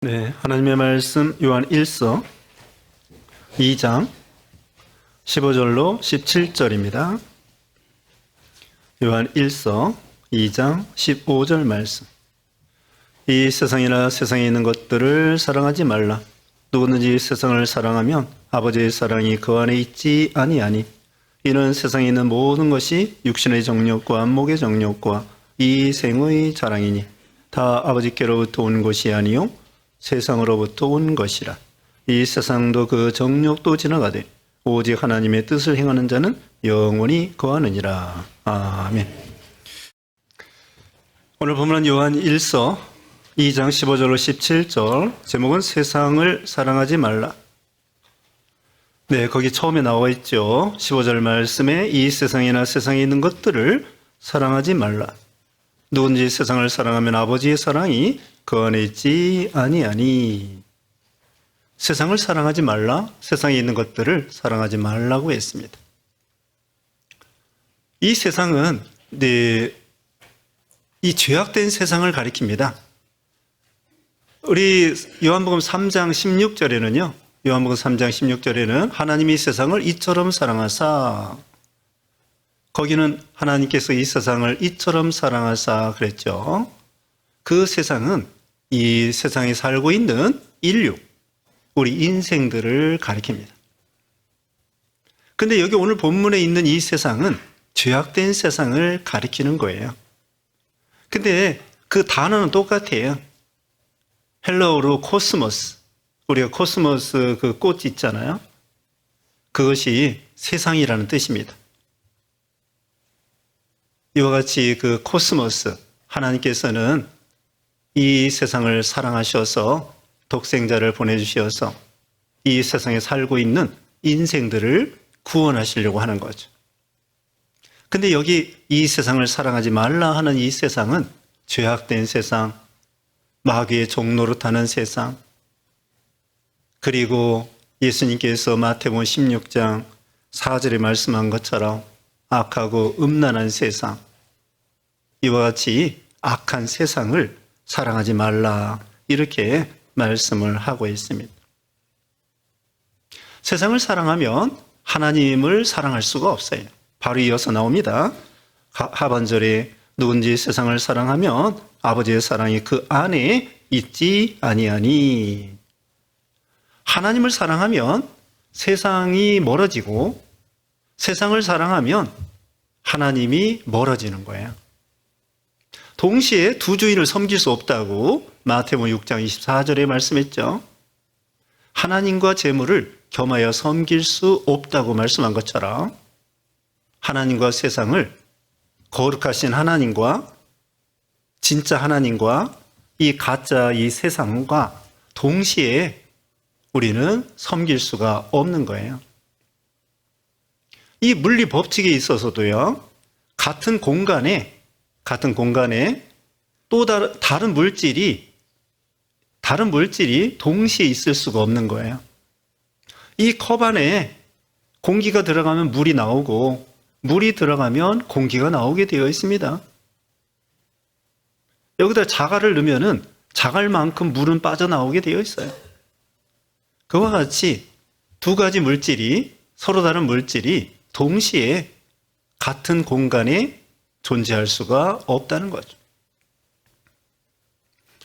네, 하나님의 말씀 요한 1서 2장 15절로 17절입니다. 요한 1서 2장 15절 말씀. 이 세상이나 세상에 있는 것들을 사랑하지 말라. 누구든지 세상을 사랑하면 아버지의 사랑이 그 안에 있지 아니하니. 이는 세상에 있는 모든 것이 육신의 정욕과 안목의 정욕과 이 생의 자랑이니 다 아버지께로부터 온 것이 아니요 세상으로부터 온 것이라. 이 세상도 그 정욕도 지나가되 오직 하나님의 뜻을 행하는 자는 영원히 거하느니라. 아멘. 오늘 본문은 요한 1서 2장 15절로 17절, 제목은 세상을 사랑하지 말라. 네, 거기 처음에 나와 있죠. 15절 말씀에 이 세상이나 세상에 있는 것들을 사랑하지 말라. 누군지 세상을 사랑하면 아버지의 사랑이 그 안에 있지 아니하니. 세상을 사랑하지 말라, 세상에 있는 것들을 사랑하지 말라고 했습니다. 이 세상은 이 죄악된 세상을 가리킵니다. 우리 요한복음 3장 16절에는요, 요한복음 3장 16절에는 하나님이 세상을 이처럼 사랑하사, 거기는 하나님께서 이 세상을 이처럼 사랑하사 그랬죠. 그 세상은 이 세상에 살고 있는 인류, 우리 인생들을 가리킵니다. 근데 여기 오늘 본문에 있는 이 세상은 죄악된 세상을 가리키는 거예요. 근데 그 단어는 똑같아요. 헬라어로 코스모스, 우리가 코스모스 그 꽃 있잖아요. 그것이 세상이라는 뜻입니다. 이와 같이 그 코스모스, 하나님께서는 이 세상을 사랑하셔서 독생자를 보내주셔서 이 세상에 살고 있는 인생들을 구원하시려고 하는 거죠. 근데 여기 이 세상을 사랑하지 말라 하는 이 세상은 죄악된 세상, 마귀의 종노릇하는 세상, 그리고 예수님께서 마태복음 16장 4절에 말씀한 것처럼 악하고 음란한 세상, 이와 같이 악한 세상을 사랑하지 말라, 이렇게 말씀을 하고 있습니다. 세상을 사랑하면 하나님을 사랑할 수가 없어요. 바로 이어서 나옵니다. 하반절에 누군지 세상을 사랑하면 아버지의 사랑이 그 안에 있지 아니하니. 하나님을 사랑하면 세상이 멀어지고, 세상을 사랑하면 하나님이 멀어지는 거예요. 동시에 두 주인을 섬길 수 없다고 마태복음 6장 24절에 말씀했죠. 하나님과 재물을 겸하여 섬길 수 없다고 말씀한 것처럼 하나님과 세상을, 거룩하신 하나님과 진짜 하나님과 이 가짜 이 세상과 동시에 우리는 섬길 수가 없는 거예요. 이 물리 법칙에 있어서도요, 같은 공간에 또 다른 물질이 동시에 있을 수가 없는 거예요. 이 컵 안에 공기가 들어가면 물이 나오고, 물이 들어가면 공기가 나오게 되어 있습니다. 여기다 자갈을 넣으면은 자갈만큼 물은 빠져나오게 되어 있어요. 그와 같이 두 가지 물질이, 서로 다른 물질이 동시에 같은 공간에 존재할 수가 없다는 거죠.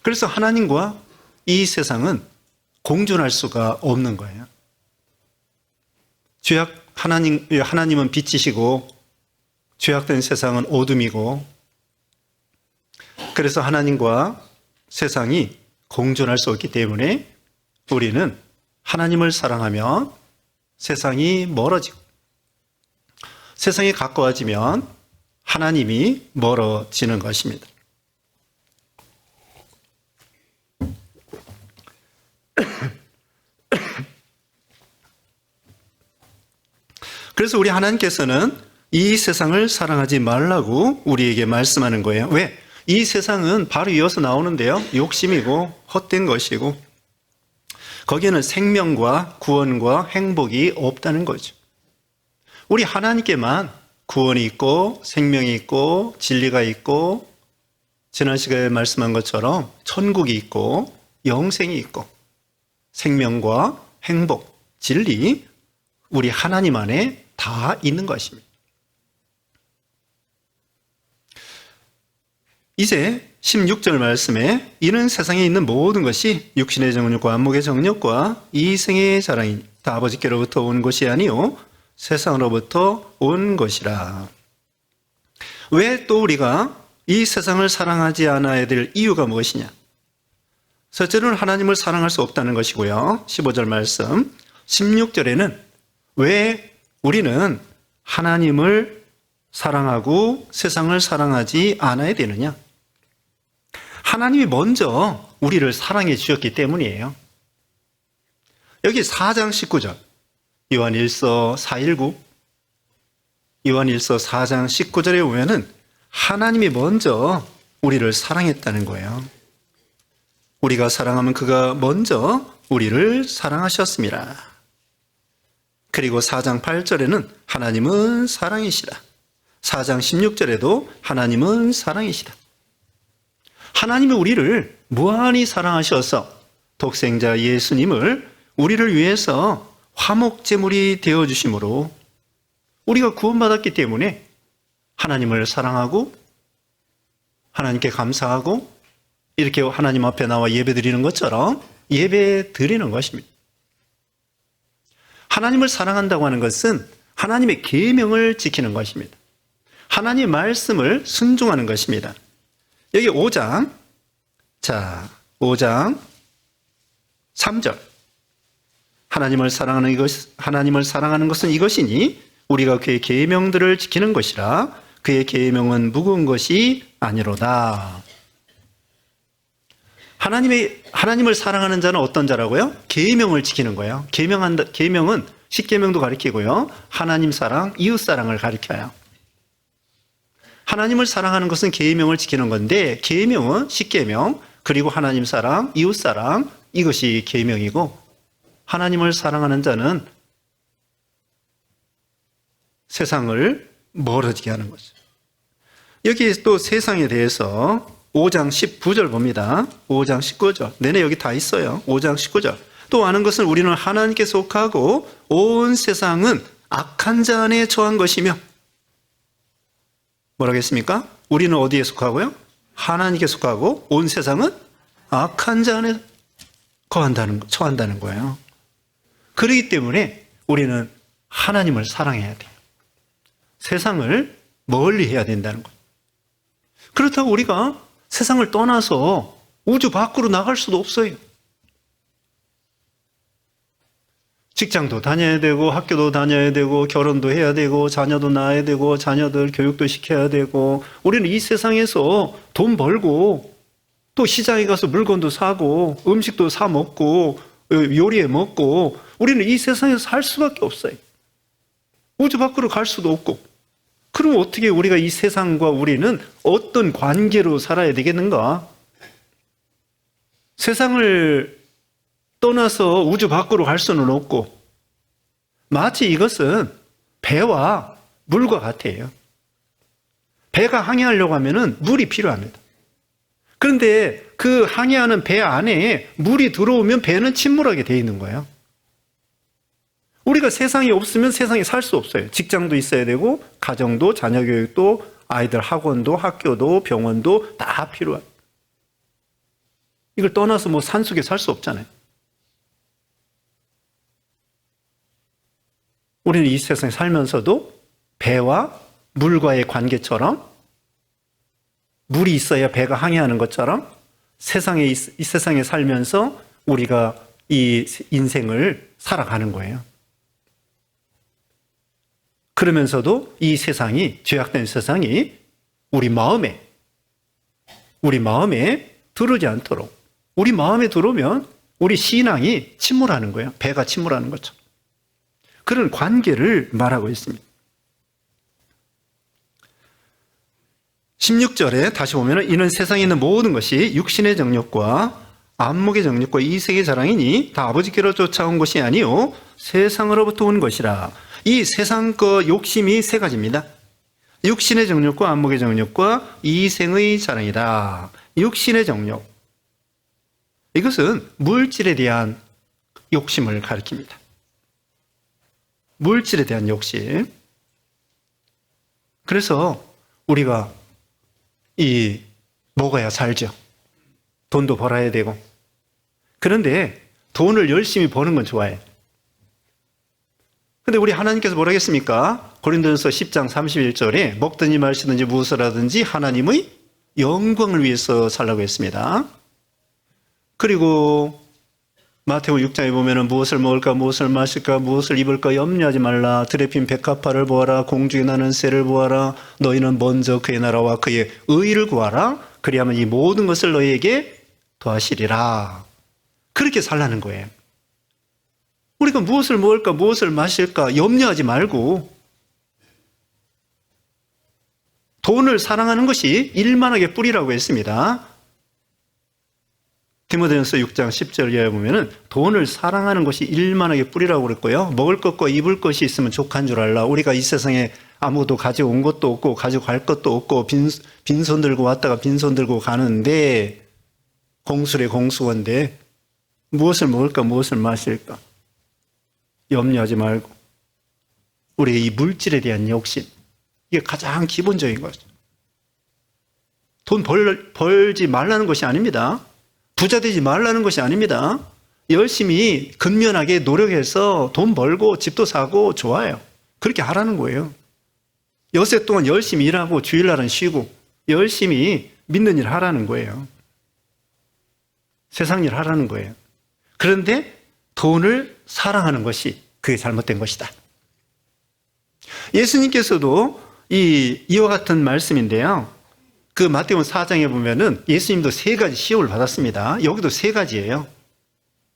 그래서 하나님과 이 세상은 공존할 수가 없는 거예요. 하나님은 빛이시고 죄악된 세상은 어둠이고, 그래서 하나님과 세상이 공존할 수 없기 때문에 우리는 하나님을 사랑하면 세상이 멀어지고, 세상이 가까워지면 하나님이 멀어지는 것입니다. 그래서 우리 하나님께서는 이 세상을 사랑하지 말라고 우리에게 말씀하는 거예요. 왜? 이 세상은 바로 이어서 나오는데요, 욕심이고 헛된 것이고, 거기에는 생명과 구원과 행복이 없다는 거죠. 우리 하나님께만 구원이 있고 생명이 있고 진리가 있고, 지난 시간에 말씀한 것처럼 천국이 있고 영생이 있고 생명과 행복, 진리, 우리 하나님 안에 다 있는 것입니다. 이제 16절 말씀에 이는 세상에 있는 모든 것이 육신의 정욕과 안목의 정욕과 이생의 자랑이니 다 아버지께로부터 온 것이 아니요 세상으로부터 온 것이라. 왜 또 우리가 이 세상을 사랑하지 않아야 될 이유가 무엇이냐? 첫째는 하나님을 사랑할 수 없다는 것이고요. 15절 말씀 16절에는 왜 우리는 하나님을 사랑하고 세상을 사랑하지 않아야 되느냐? 하나님이 먼저 우리를 사랑해 주셨기 때문이에요. 여기 4장 19절 요한1서 4:19 요한1서 4장 19절에 보면은 하나님이 먼저 우리를 사랑했다는 거예요. 우리가 사랑하면 그가 먼저 우리를 사랑하셨습니다. 그리고 4장 8절에는 하나님은 사랑이시다. 4장 16절에도 하나님은 사랑이시다. 하나님이 우리를 무한히 사랑하셔서 독생자 예수님을 우리를 위해서 화목제물이 되어주심으로 우리가 구원받았기 때문에 하나님을 사랑하고 하나님께 감사하고 이렇게 하나님 앞에 나와 예배드리는 것처럼 예배드리는 것입니다. 하나님을 사랑한다고 하는 것은 하나님의 계명을 지키는 것입니다. 하나님의 말씀을 순종하는 것입니다. 여기 5장 3절 하나님을 사랑하는 것은 이것이니 우리가 그의 계명들을 지키는 것이라 그의 계명은 무거운 것이 아니로다. 하나님을 사랑하는 자는 어떤 자라고요? 계명을 지키는 거예요. 계명은 십계명도 가리키고요. 하나님 사랑, 이웃 사랑을 가리켜요. 하나님을 사랑하는 것은 계명을 지키는 건데 계명은 십계명, 그리고 하나님 사랑, 이웃 사랑 이것이 계명이고 하나님을 사랑하는 자는 세상을 멀어지게 하는 거죠. 여기 또 세상에 대해서 5장 19절 봅니다. 5장 19절. 내내 여기 다 있어요. 5장 19절. 또 아는 것은 우리는 하나님께 속하고 온 세상은 악한 자 안에 처한 것이며 뭐라겠습니까? 우리는 어디에 속하고요? 하나님께 속하고 온 세상은 악한 자 안에 처한다는 거예요. 그렇기 때문에 우리는 하나님을 사랑해야 돼요. 세상을 멀리 해야 된다는 거예요. 그렇다고 우리가 세상을 떠나서 우주 밖으로 나갈 수도 없어요. 직장도 다녀야 되고 학교도 다녀야 되고 결혼도 해야 되고 자녀도 낳아야 되고 자녀들 교육도 시켜야 되고 우리는 이 세상에서 돈 벌고 또 시장에 가서 물건도 사고 음식도 사 먹고 요리해 먹고 우리는 이 세상에서 살 수밖에 없어요. 우주 밖으로 갈 수도 없고. 그럼 어떻게 우리가 이 세상과 우리는 어떤 관계로 살아야 되겠는가? 세상을 떠나서 우주 밖으로 갈 수는 없고 마치 이것은 배와 물과 같아요. 배가 항해하려고 하면 물이 필요합니다. 그런데 그 항해하는 배 안에 물이 들어오면 배는 침몰하게 되어 있는 거예요. 우리가 세상이 없으면 세상에 살 수 없어요. 직장도 있어야 되고 가정도 자녀 교육도 아이들 학원도 학교도 병원도 다 필요해요. 이걸 떠나서 뭐 산속에 살 수 없잖아요. 우리는 이 세상에 살면서도 배와 물과의 관계처럼 물이 있어야 배가 항해하는 것처럼 이 세상에 살면서 우리가 이 인생을 살아가는 거예요. 그러면서도 이 세상이, 죄악된 세상이 우리 마음에 들어오지 않도록, 우리 마음에 들어오면 우리 신앙이 침몰하는 거예요. 배가 침몰하는 것처럼. 그런 관계를 말하고 있습니다. 16절에 다시 보면 이는 세상에 있는 모든 것이 육신의 정욕과 안목의 정욕과 이색의 자랑이니 다 아버지께로 쫓아온 것이 아니요 세상으로부터 온 것이라. 이 세상 거 욕심이 세 가지입니다. 육신의 정욕과 안목의 정욕과 이생의 자랑이다. 육신의 정욕. 이것은 물질에 대한 욕심을 가리킵니다. 물질에 대한 욕심. 그래서 우리가 먹어야 살죠. 돈도 벌어야 되고. 그런데 돈을 열심히 버는 건 좋아해요. 근데 우리 하나님께서 뭐라 했습니까? 고린도전서 10장 31절에 먹든지 마시든지 무엇을 하든지 하나님의 영광을 위해서 살라고 했습니다. 그리고 마태복음 6장에 보면은 무엇을 먹을까, 무엇을 마실까, 무엇을 입을까 염려하지 말라. 들에 핀 백합화를 보아라. 공중에 나는 새를 보아라. 너희는 먼저 그의 나라와 그의 의를 구하라. 그리하면 이 모든 것을 너희에게 더하시리라. 그렇게 살라는 거예요. 우리가 무엇을 먹을까, 무엇을 마실까 염려하지 말고 돈을 사랑하는 것이 일만하게 뿌리라고 했습니다. 디모데전서 6장 10절에 보면은 돈을 사랑하는 것이 일만하게 뿌리라고 그랬고요. 먹을 것과 입을 것이 있으면 족한 줄 알라. 우리가 이 세상에 아무것도 가지고 온 것도 없고 가지고 갈 것도 없고 빈손 들고 왔다가 빈손 들고 가는데 공수래 공수원데 무엇을 먹을까, 무엇을 마실까 염려하지 말고 우리의 이 물질에 대한 욕심, 이게 가장 기본적인 거죠. 돈 벌지 말라는 것이 아닙니다. 부자 되지 말라는 것이 아닙니다. 열심히 근면하게 노력해서 돈 벌고 집도 사고 좋아요. 그렇게 하라는 거예요. 여세 동안 열심히 일하고 주일날은 쉬고 열심히 믿는 일 하라는 거예요. 세상 일 하라는 거예요. 그런데 돈을 사랑하는 것이 그게 잘못된 것이다. 예수님께서도 이와 같은 말씀인데요. 그 마태복음 4장에 보면은 예수님도 3가지 시험을 받았습니다. 여기도 3가지예요.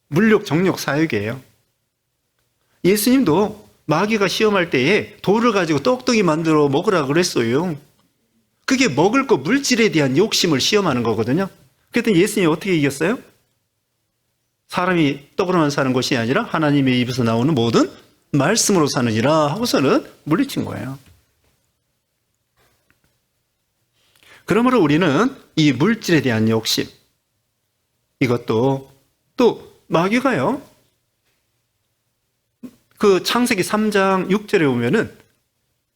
물욕, 정욕, 사욕이에요. 예수님도 마귀가 시험할 때에 돌을 가지고 똑똑히 만들어 먹으라 그랬어요. 그게 먹을 거 물질에 대한 욕심을 시험하는 거거든요. 그랬더니 예수님이 어떻게 이겼어요? 사람이 떡으로만 사는 것이 아니라 하나님의 입에서 나오는 모든 말씀으로 사느니라 하고서는 물리친 거예요. 그러므로 우리는 이 물질에 대한 욕심, 이것도 또 마귀가요, 그 창세기 3장 6절에 보면은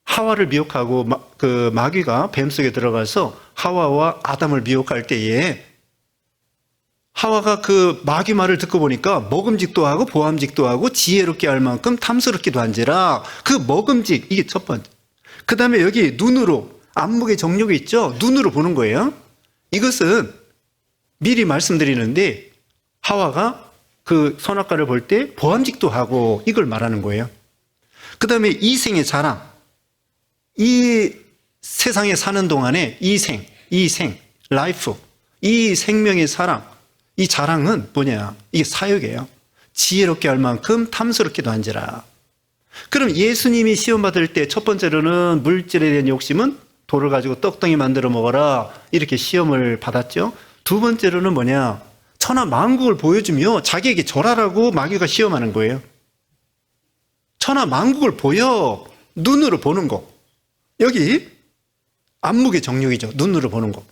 하와를 미혹하고 그 마귀가 뱀 속에 들어가서 하와와 아담을 미혹할 때에 하와가 그 마귀 말을 듣고 보니까 먹음직도 하고 보암직도 하고 지혜롭게 할 만큼 탐스럽기도 한지라. 그 먹음직, 이게 첫 번째. 그 다음에 여기 눈으로, 안목의 정욕이 있죠? 눈으로 보는 거예요. 이것은 미리 말씀드리는데 하와가 그 선악과를 볼 때 보암직도 하고 이걸 말하는 거예요. 그 다음에 이생의 자랑. 이 세상에 사는 동안에 이생, 라이프, 이 생명의 사랑, 이 자랑은 뭐냐? 이게 사욕이에요. 지혜롭게 할 만큼 탐스럽기도 한지라. 그럼 예수님이 시험 받을 때 첫 번째로는 물질에 대한 욕심은 돌을 가지고 떡덩이 만들어 먹어라, 이렇게 시험을 받았죠. 두 번째로는 뭐냐? 천하 만국을 보여주며 자기에게 절하라고 마귀가 시험하는 거예요. 천하 만국을 보여, 눈으로 보는 거. 여기 안목의 정욕이죠. 눈으로 보는 거.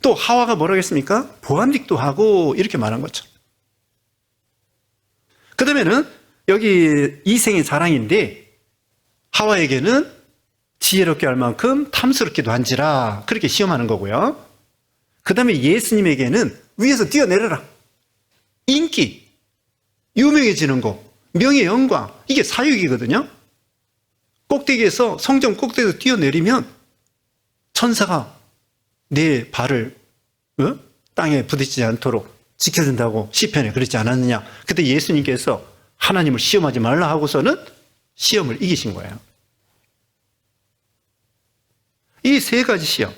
또 하와가 뭐라고 했습니까? 보암직도 하고 이렇게 말한 거죠. 그 다음에는 여기 이생의 자랑인데 하와에게는 지혜롭게 할 만큼 탐스럽기도 한지라, 그렇게 시험하는 거고요. 그 다음에 예수님에게는 위에서 뛰어내려라. 인기, 유명해지는 거, 명예, 영광, 이게 사육이거든요. 꼭대기에서, 성전 꼭대기에서 뛰어내리면 천사가 내 발을 땅에 부딪히지 않도록 지켜준다고 시편에 그랬지 않았느냐. 그때 예수님께서 하나님을 시험하지 말라 하고서는 시험을 이기신 거예요. 이 3가지 시험.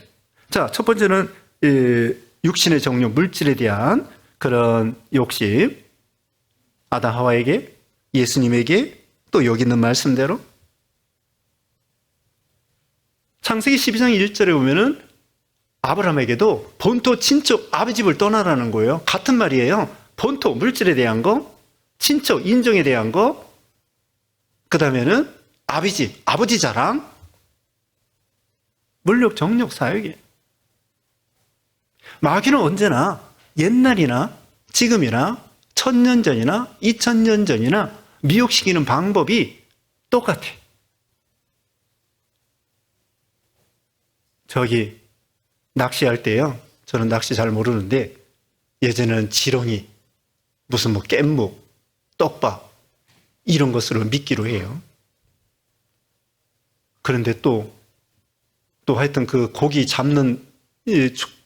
자, 첫 번째는 육신의 정욕, 물질에 대한 그런 욕심. 아담 하와에게, 예수님에게, 또 여기 있는 말씀대로. 창세기 12장 1절에 보면은 아브라함에게도 본토 친척 아비 집을 떠나라는 거예요. 같은 말이에요. 본토, 물질에 대한 거, 친척, 인정에 대한 거, 그 다음에는 아비 집, 아버지 자랑, 물욕, 정욕, 사욕이에요. 마귀는 언제나 옛날이나 지금이나 1000년 전이나 2000년 전이나 미혹시키는 방법이 똑같아. 저기 낚시할 때요. 저는 낚시 잘 모르는데 예전에는 지렁이, 무슨 뭐 깻묵, 떡밥 이런 것으로 미끼로 해요. 그런데 또 하여튼 그 고기 잡는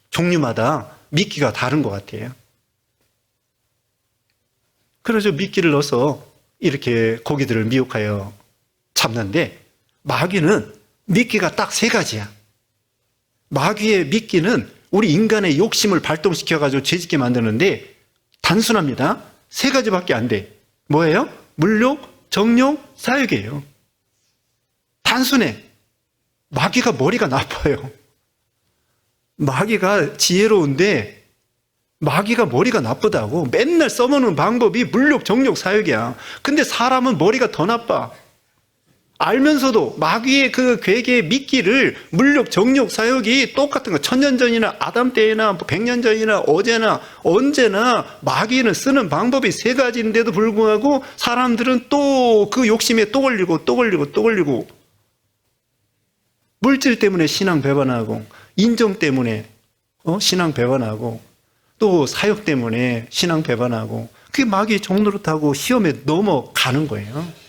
종류마다 미끼가 다른 것 같아요. 그래서 미끼를 넣어서 이렇게 고기들을 미혹하여 잡는데 마귀는 미끼가 딱 3가지야. 마귀의 미끼는 우리 인간의 욕심을 발동시켜가지고 죄짓게 만드는데 단순합니다. 3가지밖에 안 돼. 뭐예요? 물욕, 정욕, 사욕이에요. 단순해. 마귀가 머리가 나빠요. 마귀가 지혜로운데 마귀가 머리가 나쁘다고. 맨날 써먹는 방법이 물욕, 정욕, 사욕이야. 근데 사람은 머리가 더 나빠. 알면서도 마귀의 그 괴계의 미끼를 물욕, 정욕, 사욕이 똑같은 거 1000년 전이나 아담 때나 100년 전이나 어제나 언제나 마귀는 쓰는 방법이 3가지인데도 불구하고 사람들은 또 그 욕심에 또 걸리고 물질 때문에 신앙 배반하고 인정 때문에 신앙 배반하고 또 사욕 때문에 신앙 배반하고 그게 마귀의 종노릇하고 시험에 넘어가는 거예요.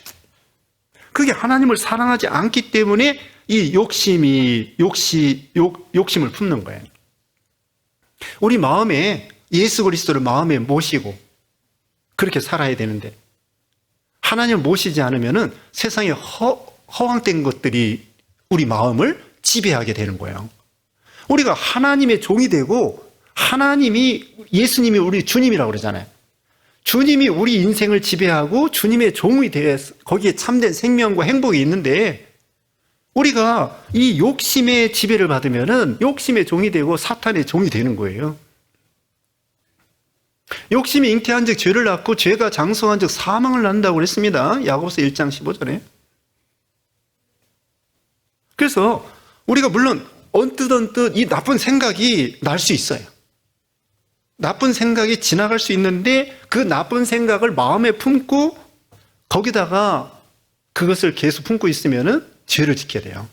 그게 하나님을 사랑하지 않기 때문에 이 욕심을 품는 거예요. 우리 마음에 예수 그리스도를 마음에 모시고 그렇게 살아야 되는데 하나님을 모시지 않으면은 세상에 허황된 것들이 우리 마음을 지배하게 되는 거예요. 우리가 하나님의 종이 되고 예수님이 우리 주님이라고 그러잖아요. 주님이 우리 인생을 지배하고 주님의 종이 되어서 거기에 참된 생명과 행복이 있는데 우리가 이 욕심의 지배를 받으면은 욕심의 종이 되고 사탄의 종이 되는 거예요. 욕심이 잉태한 즉 죄를 낳고 죄가 장성한 즉 사망을 낳는다고 그랬습니다. 야고보서 1장 15절에. 그래서 우리가 물론 언뜻 이 나쁜 생각이 날 수 있어요. 나쁜 생각이 지나갈 수 있는데 그 나쁜 생각을 마음에 품고 거기다가 그것을 계속 품고 있으면은 죄를 짓게 돼요.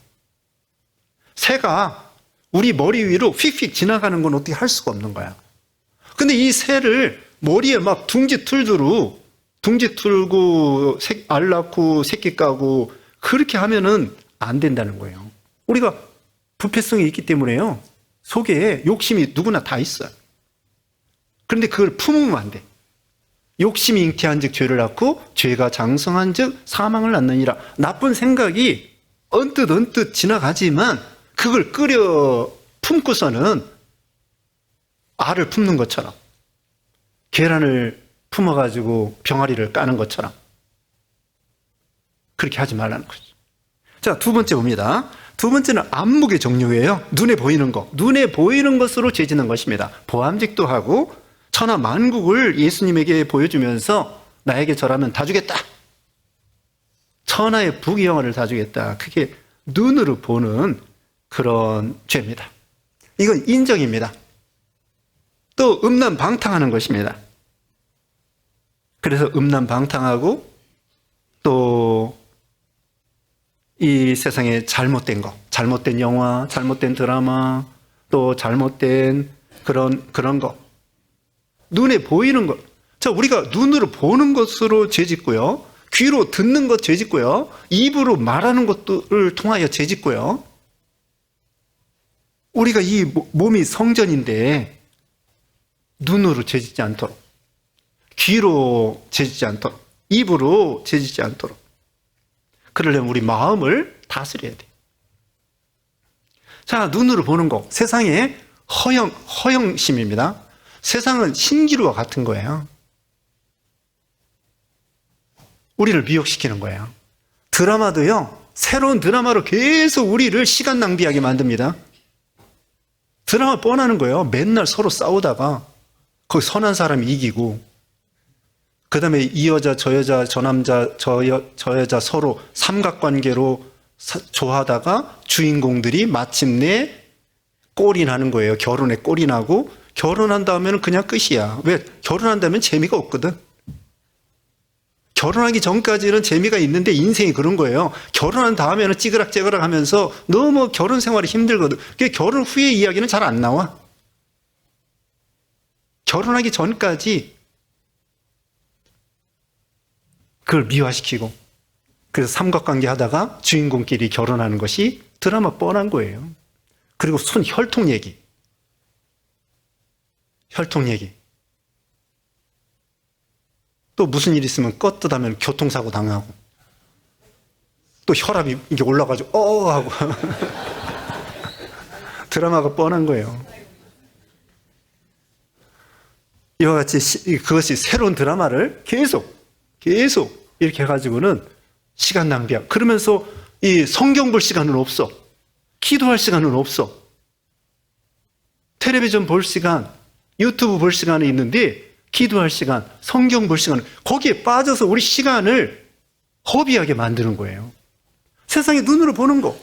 새가 우리 머리 위로 휙휙 지나가는 건 어떻게 할 수가 없는 거야. 근데 이 새를 머리에 막 둥지 틀고 알 낳고 새끼 까고 그렇게 하면은 안 된다는 거예요. 우리가 부패성이 있기 때문에요. 속에 욕심이 누구나 다 있어요. 그런데 그걸 품으면 안 돼. 욕심이 잉태한 즉 죄를 낳고 죄가 장성한 즉 사망을 낳느니라. 나쁜 생각이 언뜻 지나가지만 그걸 끓여 품고서는 알을 품는 것처럼 계란을 품어가지고 병아리를 까는 것처럼 그렇게 하지 말라는 거죠. 자, 2번째 봅니다. 2번째는 안목의 정욕이에요. 눈에 보이는 것. 눈에 보이는 것으로 죄짓는 것입니다. 보암직도 하고 천하 만국을 예수님에게 보여주면서 나에게 절하면 다 주겠다. 천하의 부귀영화를 다 주겠다. 그게 눈으로 보는 그런 죄입니다. 이건 인정입니다. 또 음란방탕하는 것입니다. 그래서 음란방탕하고 또 이 세상에 잘못된 거, 잘못된 영화, 잘못된 드라마, 또 잘못된 그런 거, 눈에 보이는 것. 자, 우리가 눈으로 보는 것으로 죄짓고요, 귀로 듣는 것 죄짓고요, 입으로 말하는 것들을 통하여 죄짓고요. 우리가 이 몸이 성전인데 눈으로 죄짓지 않도록, 귀로 죄짓지 않도록, 입으로 죄짓지 않도록. 그러려면 우리 마음을 다스려야 돼. 자, 눈으로 보는 거. 세상의 허영심입니다. 세상은 신기루와 같은 거예요. 우리를 미혹시키는 거예요. 드라마도요, 새로운 드라마로 계속 우리를 시간 낭비하게 만듭니다. 드라마 뻔하는 거예요. 맨날 서로 싸우다가 거기 선한 사람이 이기고, 그 다음에 이 여자, 저 여자, 저 남자, 저 여자 서로 삼각관계로 좋아하다가 주인공들이 마침내 꼴이 나는 거예요. 결혼에 꼴이 나고 결혼한 다음에는 그냥 끝이야. 왜? 결혼한 다음엔 재미가 없거든. 결혼하기 전까지는 재미가 있는데 인생이 그런 거예요. 결혼한 다음에는 찌그락찌그락 하면서 너무 결혼 생활이 힘들거든. 그게 결혼 후의 이야기는 잘 안 나와. 결혼하기 전까지 그걸 미화시키고, 그래서 삼각관계 하다가 주인공끼리 결혼하는 것이 드라마 뻔한 거예요. 그리고 순 혈통 얘기. 혈통 얘기. 또 무슨 일 있으면 껐듯하면 교통사고 당하고, 또 혈압이 이게 올라가지고 하고 드라마가 뻔한 거예요. 이와 같이 그것이 새로운 드라마를 계속 이렇게 해가지고는 시간 낭비야. 그러면서 이 성경 볼 시간은 없어. 기도할 시간은 없어. 텔레비전 볼 시간, 유튜브 볼 시간이 있는데 기도할 시간, 성경 볼 시간, 거기에 빠져서 우리 시간을 허비하게 만드는 거예요. 세상에 눈으로 보는 거.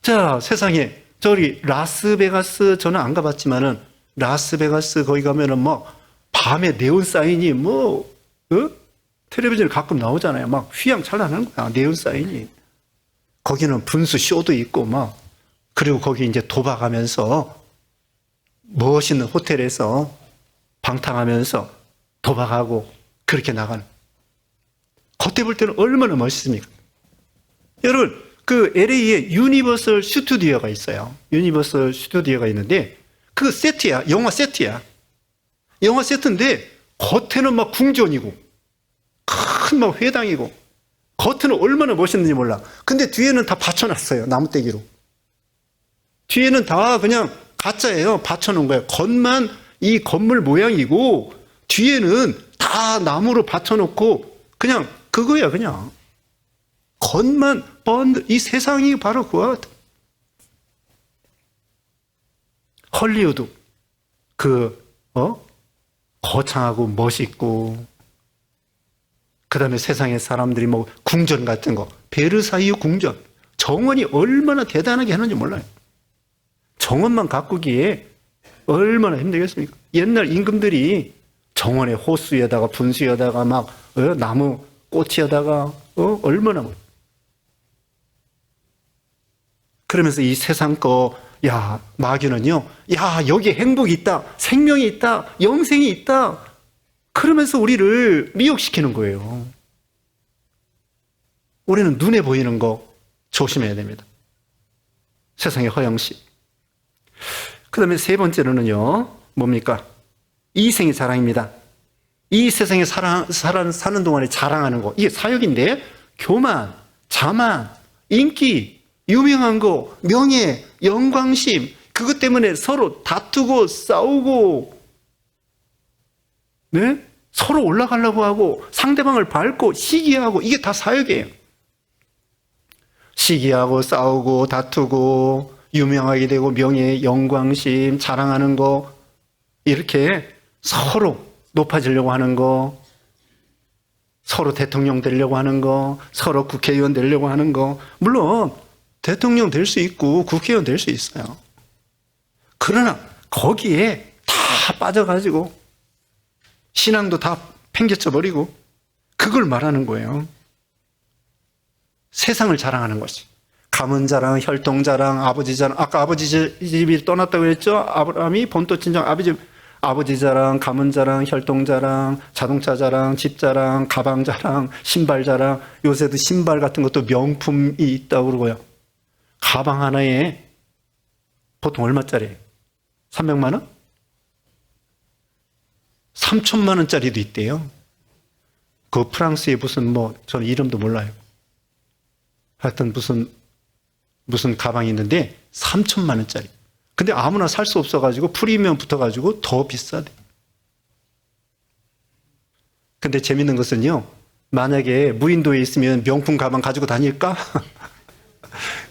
자, 세상에 저기 라스베가스, 저는 안 가봤지만은 라스베가스 거기 가면은 막 밤에 네온 사인이 텔레비전에 가끔 나오잖아요. 막 휘황찬란한 거야, 네온 사인이. 거기는 분수 쇼도 있고 막, 그리고 거기 이제 도박하면서 멋있는 호텔에서 방탕하면서 도박하고 그렇게 나가는. 겉에 볼 때는 얼마나 멋있습니까? 여러분, 그 LA에 유니버설 스튜디오가 있어요. 유니버설 스튜디오가 있는데 그 세트야. 영화 세트야. 영화 세트인데 겉에는 막 궁전이고 큰 막 회당이고 겉에는 얼마나 멋있는지 몰라. 근데 뒤에는 다 받쳐놨어요. 나무떼기로. 뒤에는 다 그냥 가짜예요. 받쳐놓은 거예요. 겉만 이 건물 모양이고 뒤에는 다 나무로 받쳐놓고 그냥 그거야. 그냥 겉만 이 세상이 바로 그와 같아. 헐리우드 거창하고 멋있고, 그 다음에 세상의 사람들이 뭐 궁전 같은 거, 베르사유 궁전, 정원이 얼마나 대단하게 하는지 몰라요. 정원만 가꾸기에 얼마나 힘들겠습니까? 옛날 임금들이 정원에 호수에다가 분수에다가 막 나무 꽃이에다가 얼마나 그러면서 이 세상 거, 야, 마귀는요, 야, 여기에 행복이 있다, 생명이 있다, 영생이 있다, 그러면서 우리를 미혹시키는 거예요. 우리는 눈에 보이는 거 조심해야 됩니다. 세상의 허영심. 그 다음에 세 번째로는요, 뭡니까? 이생의 자랑입니다. 이 세상에 사는 동안에 자랑하는 거, 이게 사역인데, 교만, 자만, 인기, 유명한 거, 명예, 영광심, 그것 때문에 서로 다투고 싸우고, 네? 서로 올라가려고 하고 상대방을 밟고 시기하고, 이게 다 사역이에요. 시기하고 싸우고 다투고 유명하게 되고 명예, 영광심, 자랑하는 거, 이렇게 서로 높아지려고 하는 거, 서로 대통령 되려고 하는 거, 서로 국회의원 되려고 하는 거. 물론 대통령 될 수 있고 국회의원 될 수 있어요. 그러나 거기에 다 빠져가지고 신앙도 다 팽개쳐 버리고 그걸 말하는 거예요. 세상을 자랑하는 것이. 가문 자랑, 혈통 자랑, 아버지 자랑. 아까 아버지 집이 떠났다고 했죠? 아브라함이 본토 친정 아버지 자랑, 가문 자랑, 혈통 자랑, 자동차 자랑, 집 자랑, 가방 자랑, 신발 자랑. 요새도 신발 같은 것도 명품이 있다고 그러고요. 가방 하나에 보통 얼마짜리? 300만 원? 3천만 원짜리도 있대요. 그 프랑스의 무슨 저는 이름도 몰라요. 하여튼 무슨 가방이 있는데 3천만 원짜리. 근데 아무나 살 수 없어가지고 프리미엄 붙어가지고 더 비싸대. 근데 재밌는 것은요, 만약에 무인도에 있으면 명품 가방 가지고 다닐까?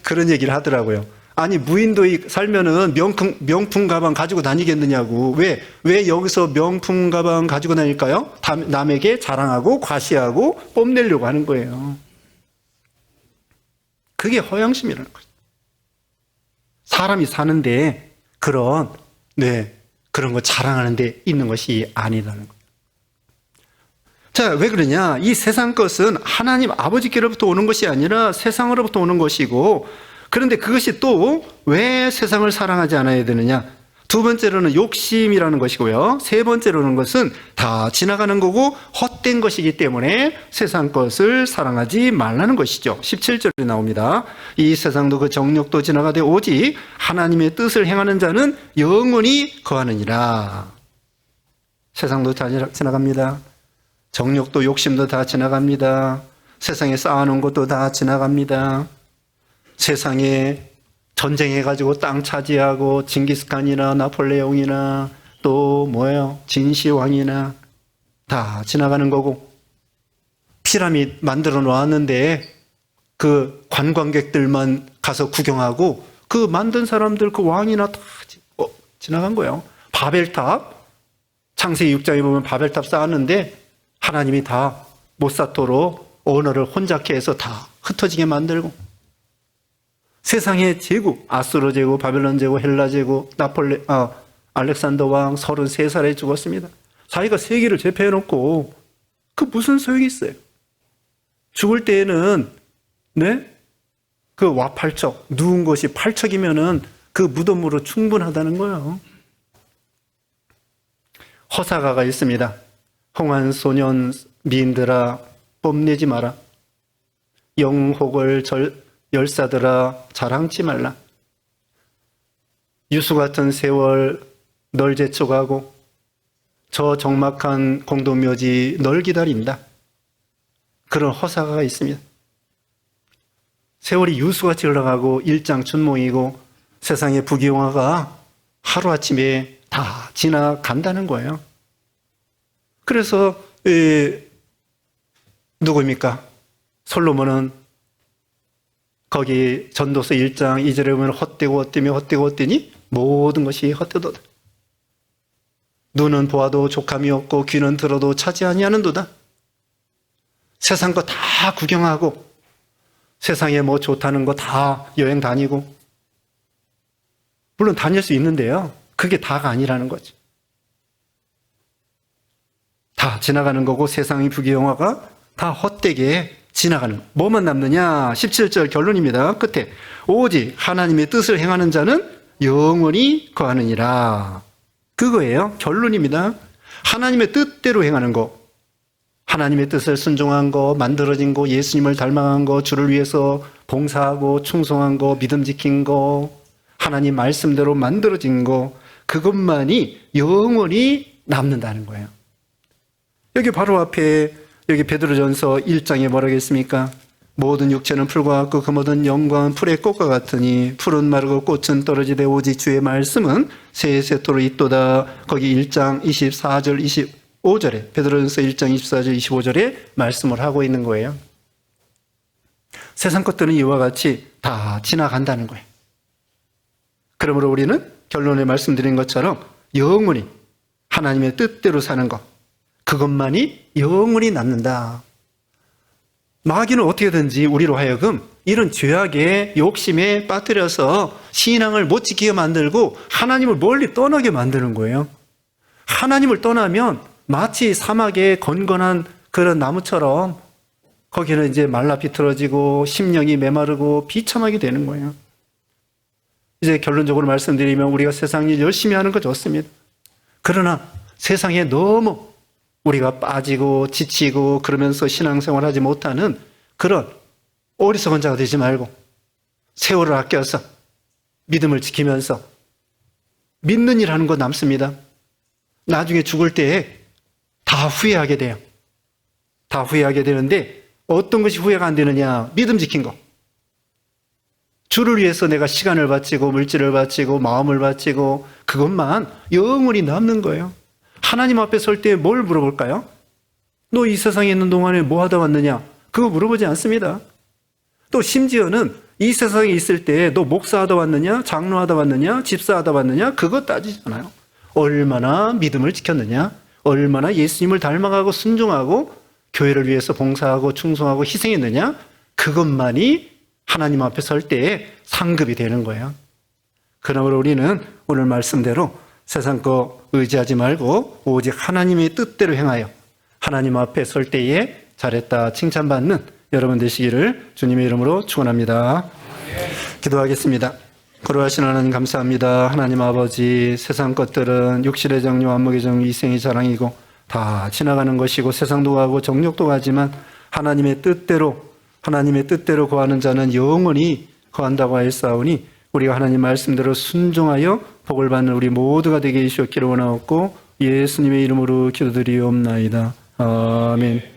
그런 얘기를 하더라고요. 아니, 무인도에 살면은 명품 가방 가지고 다니겠느냐고. 왜 여기서 명품 가방 가지고 다닐까요? 남에게 자랑하고 과시하고 뽐내려고 하는 거예요. 그게 허영심이라는 거죠. 사람이 사는데 그런 네, 그런 거 자랑하는 데 있는 것이 아니라는 거예요. 자, 왜 그러냐? 이 세상 것은 하나님 아버지께로부터 오는 것이 아니라 세상으로부터 오는 것이고, 그런데 그것이 또 왜 세상을 사랑하지 않아야 되느냐? 두 번째로는 욕심이라는 것이고요. 세 번째로는 것은 다 지나가는 거고 헛된 것이기 때문에 세상 것을 사랑하지 말라는 것이죠. 17절에 나옵니다. 이 세상도 그 정욕도 지나가되 오직 하나님의 뜻을 행하는 자는 영원히 거하느니라. 세상도 다 지나갑니다. 정욕도 욕심도 다 지나갑니다. 세상에 쌓아놓은 것도 다 지나갑니다. 세상에 전쟁해가지고 땅 차지하고 징기스칸이나 나폴레옹이나 또 뭐예요? 진시황이나 다 지나가는 거고, 피라미드 만들어 놓았는데 그 관광객들만 가서 구경하고 그 만든 사람들 그 왕이나 다 지나간 거예요. 바벨탑, 창세기 6장에 보면 바벨탑 쌓았는데 하나님이 다 모사토로 언어를 혼잡케 해서 다 흩어지게 만들고, 세상의 제국, 아수르 제국, 바벨론 제국, 헬라 제국, 알렉산더 왕 33살에 죽었습니다. 자기가 세계를 제패해놓고 그 무슨 소용이 있어요? 죽을 때에는 그 와팔척, 누운 것이 팔척이면은 그 무덤으로 충분하다는 거예요. 허사가가 있습니다. 홍한소년 미인들아 뽐내지 마라. 영혹을 열사들아 자랑치 말라. 유수 같은 세월 널 재촉하고 저 적막한 공동묘지 널 기다린다. 그런 허사가 있습니다. 세월이 유수같이 흘러가고 일장춘몽이고 세상의 부귀영화가 하루아침에 다 지나간다는 거예요. 그래서 누구입니까? 솔로몬은 거기 전도서 1장 2절에 보면 헛되고 헛되며 헛되고 헛되니 모든 것이 헛되도다. 눈은 보아도 족함이 없고 귀는 들어도 차지 아니하는도다. 세상 거 다 구경하고 세상에 뭐 좋다는 거 다 여행 다니고, 물론 다닐 수 있는데요, 그게 다가 아니라는 거죠. 다 지나가는 거고 세상의 부귀영화가 다 헛되게 지나가는, 뭐만 남느냐? 17절 결론입니다. 끝에 오직 하나님의 뜻을 행하는 자는 영원히 거하느니라. 그거예요. 결론입니다. 하나님의 뜻대로 행하는 거, 하나님의 뜻을 순종한 거, 만들어진 거, 예수님을 닮아간 거, 주를 위해서 봉사하고 충성한 거, 믿음 지킨 거, 하나님 말씀대로 만들어진 거, 그것만이 영원히 남는다는 거예요. 여기 바로 앞에 여기 베드로전서 1장에 뭐라고 했습니까? 모든 육체는 풀과 같고 그 모든 영광은 풀의 꽃과 같으니 풀은 마르고 꽃은 떨어지되 오직 주의 말씀은 세세토록 있도다. 거기 1장 24절 25절에 베드로전서 1장 24절 25절에 말씀을 하고 있는 거예요. 세상 것들은 이와 같이 다 지나간다는 거예요. 그러므로 우리는 결론에 말씀드린 것처럼 영원히 하나님의 뜻대로 사는 것, 그것만이 영원히 남는다. 마귀는 어떻게든지 우리로 하여금 이런 죄악의 욕심에 빠뜨려서 신앙을 못 지키게 만들고 하나님을 멀리 떠나게 만드는 거예요. 하나님을 떠나면 마치 사막의 건건한 그런 나무처럼 거기는 이제 말라 비틀어지고 심령이 메마르고 비참하게 되는 거예요. 이제 결론적으로 말씀드리면 우리가 세상 일 열심히 하는 거 좋습니다. 그러나 세상에 너무 우리가 빠지고 지치고 그러면서 신앙생활 하지 못하는 그런 어리석은 자가 되지 말고 세월을 아껴서 믿음을 지키면서 믿는 일 하는 거 남습니다. 나중에 죽을 때에 다 후회하게 돼요. 다 후회하게 되는데 어떤 것이 후회가 안 되느냐? 믿음 지킨 거. 주를 위해서 내가 시간을 바치고 물질을 바치고 마음을 바치고 그것만 영원히 남는 거예요. 하나님 앞에 설 때 뭘 물어볼까요? 너 이 세상에 있는 동안에 뭐 하다 왔느냐? 그거 물어보지 않습니다. 또 심지어는 이 세상에 있을 때 너 목사하다 왔느냐? 장로하다 왔느냐? 집사하다 왔느냐? 그거 따지잖아요. 얼마나 믿음을 지켰느냐? 얼마나 예수님을 닮아가고 순종하고 교회를 위해서 봉사하고 충성하고 희생했느냐? 그것만이 하나님 앞에 설 때에 상급이 되는 거예요. 그러므로 우리는 오늘 말씀대로 세상 거 의지하지 말고 오직 하나님의 뜻대로 행하여 하나님 앞에 설 때에 잘했다 칭찬받는 여러분 되시기를 주님의 이름으로 축원합니다. 기도하겠습니다. 거룩하신 하나님 감사합니다. 하나님 아버지, 세상 것들은 육신의 정욕, 안목의 정욕, 이생의 자랑이고 다 지나가는 것이고 세상도 가고 정욕도 가지만 하나님의 뜻대로 구하는 자는 영원히 거한다고 하였사오니 우리가 하나님 말씀대로 순종하여 복을 받는 우리 모두가 되게 해주셨기를 원하옵고 예수님의 이름으로 기도드리옵나이다. 아멘.